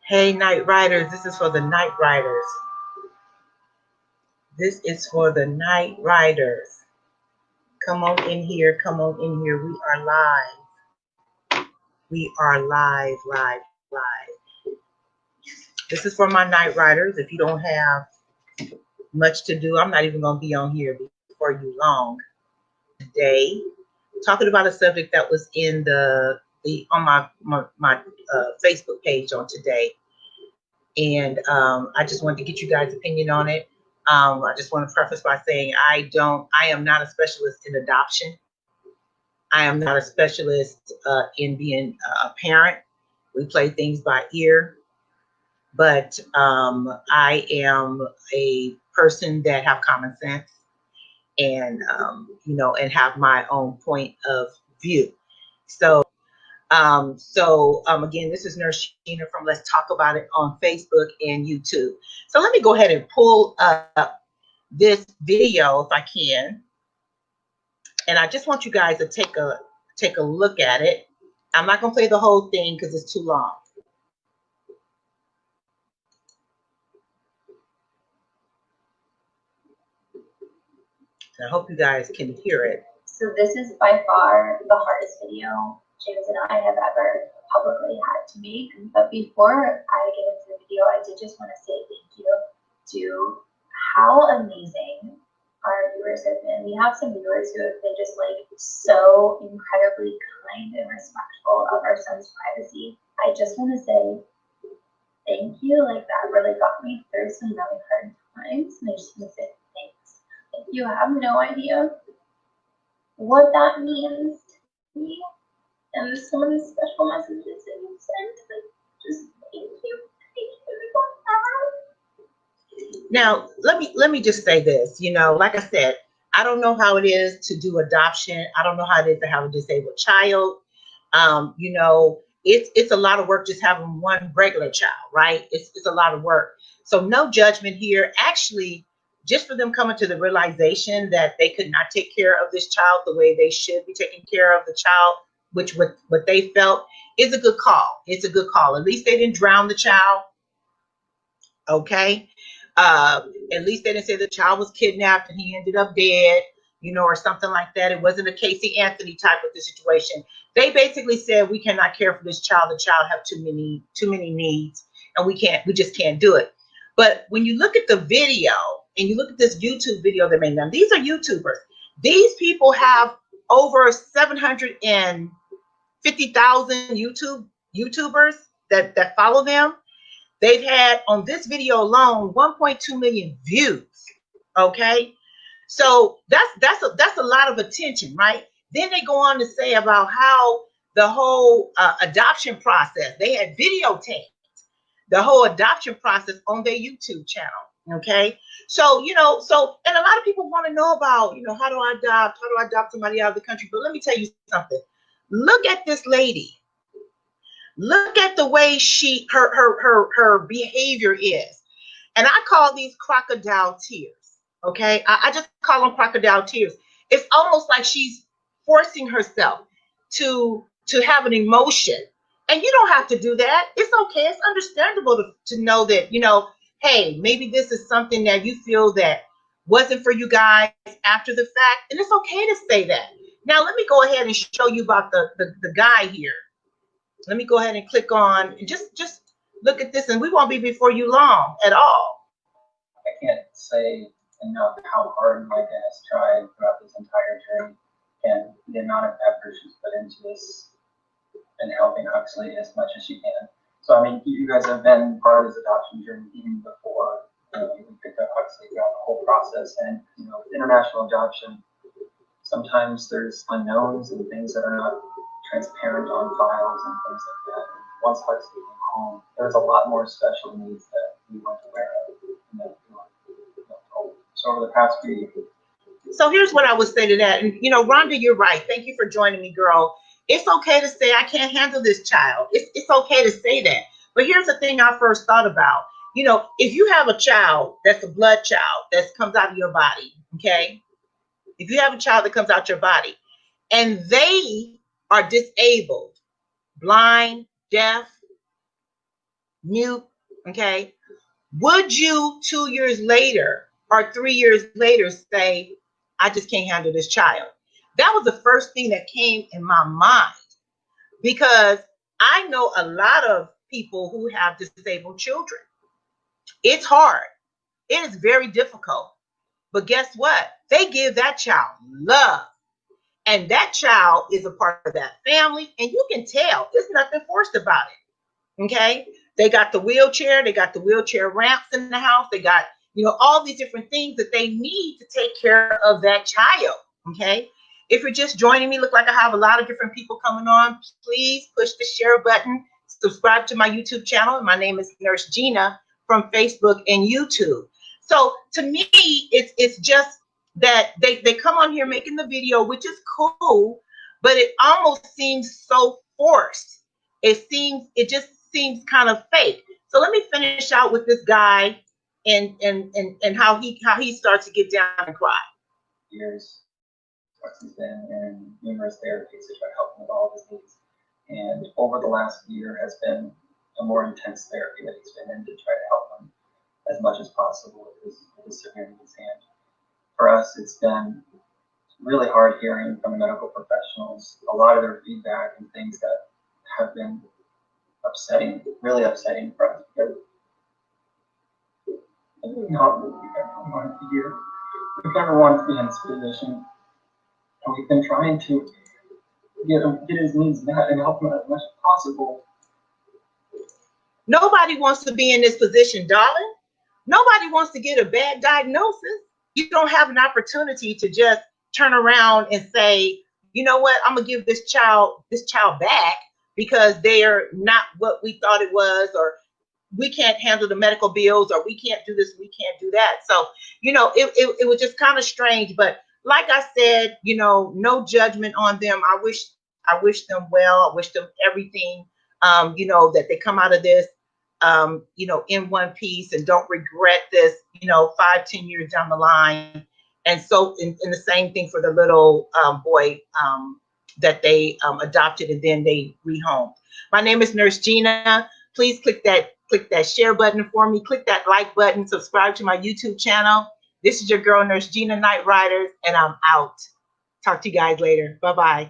Hey, Night Riders, this is for the Night Riders. This is for the Night Riders. Come on in here. Come on in here. We are live. We are live. This is for my Night Riders. If you don't have much to do, I'm not even going to be on here before you long. Today, talking about a subject that was in on my Facebook page on today. And I just wanted to get you guys' opinion on it. I just want to preface by saying I am not a specialist in adoption. I am not a specialist in being a parent. We play things by ear. But I am a person that have common sense and, and have my own point of view. So again, this is Nurse Sheena from Let's Talk About It on Facebook and YouTube. So let me go ahead and pull up this video if I can. And I just want you guys to take a look at it. I'm not going to play the whole thing because it's too long. I hope you guys can hear it. So this is by far the hardest video James and I have ever publicly had to make. But before I get into the video, I did just want to say thank you to how amazing our viewers have been. We have some viewers who have been just like so incredibly kind and respectful of our son's privacy. I just want to say thank you. Like, that really got me through some really hard times. And I just want to say thanks. You have no idea what that means to me and some of the special messages that you sent. Just thank you. Now, let me just say this. Like I said, I don't know how it is to do adoption. I don't know how it is to have a disabled child. It's a lot of work just having one regular child, right? It's a lot of work. So no judgment here. Actually, just for them coming to the realization that they could not take care of this child the way they should be taking care of the child, which what they felt is a good call. It's a good call. At least they didn't drown the child. Okay. At least they didn't say the child was kidnapped and he ended up dead, or something like that. It wasn't a Casey Anthony type of the situation. They basically said, we cannot care for this child. The child have too many needs, and we just can't do it. But when you look at the video and you look at this YouTube video they made, now these are YouTubers. These people have over 750,000 YouTubers that follow them. They've had on this video alone 1.2 million views. Okay, so that's a lot of attention, right? Then they go on to say about how the whole adoption process, they had videotaped the whole adoption process on their YouTube channel. Okay, so and a lot of people want to know about how do I adopt somebody out of the country. But let me tell you something. Look at this lady. Look at the way her behavior is. And I call these crocodile tears. Okay, I just call them crocodile tears. It's almost like she's forcing herself to have an emotion. And you don't have to do that. It's okay. It's understandable to know that, hey, maybe this is something that you feel that wasn't for you guys after the fact. And it's okay to say that. Now, let me go ahead and show you about the guy here. Let me go ahead and click on and just look at this, and we won't be before you long at all. I can't say enough how hard my dad has tried throughout this entire journey, and the amount of effort she's put into this and helping Huxley as much as she can. So, I mean, you guys have been part of this adoption journey even before we picked up Huxley throughout the whole process. And, with international adoption, sometimes there's unknowns and things that are not transparent on files and things like that. And once Huxley came home, there's a lot more special needs that we weren't aware of. And that we weren't told. So over the past few years. So here's what I would say to that. And, Rhonda, you're right. Thank you for joining me, girl. It's okay to say, I can't handle this child. It's okay to say that. But here's the thing I first thought about. If you have a child that's a blood child that comes out of your body, okay? If you have a child that comes out your body and they are disabled, blind, deaf, mute, okay? Would you 2 years later or 3 years later say, I just can't handle this child? That was the first thing that came in my mind, because I know a lot of people who have disabled children. It's hard. It is very difficult. But guess what? They give that child love. And that child is a part of that family. And you can tell there's nothing forced about it. Okay? They got the wheelchair. They got the wheelchair ramps in the house. They got, all these different things that they need to take care of that child. Okay? If you're just joining me, look like I have a lot of different people coming on. Please push the share button. Subscribe to my YouTube channel. My name is Nurse Gina from Facebook and YouTube. So to me, it's just that they come on here making the video, which is cool, but it almost seems so forced. It just seems kind of fake. So let me finish out with this guy and how he starts to get down and cry. Years, he's been in numerous therapies to try to help him with all of his needs. And over the last year has been a more intense therapy that he's been in to try to help him as much as possible with his severe needs hand. For us, it's been really hard hearing from the medical professionals a lot of their feedback and things that have been upsetting, really upsetting for us, because it's not what we've ever wanted to hear. We've never wanted to be in this position, and we've been trying to get his needs met and help him as much as possible. Nobody wants to be in this position, darling. Nobody wants to get a bad diagnosis. You don't have an opportunity to just turn around and say, you know what, I'm gonna give this child back because they're not what we thought it was, or we can't handle the medical bills, or we can't do this, we can't do that. So, it was just kind of strange. But like I said, no judgment on them. I wish them well. I wish them everything, that they come out of this, in one piece and don't regret this, 5-10 years down the line. And so, in the same thing for the little boy that they adopted and then they rehomed. My name is Nurse Gina. Please click that share button for me. Click that like button. Subscribe to my YouTube channel. This is your girl, Nurse Gina Night Riders, and I'm out. Talk to you guys later. Bye-bye.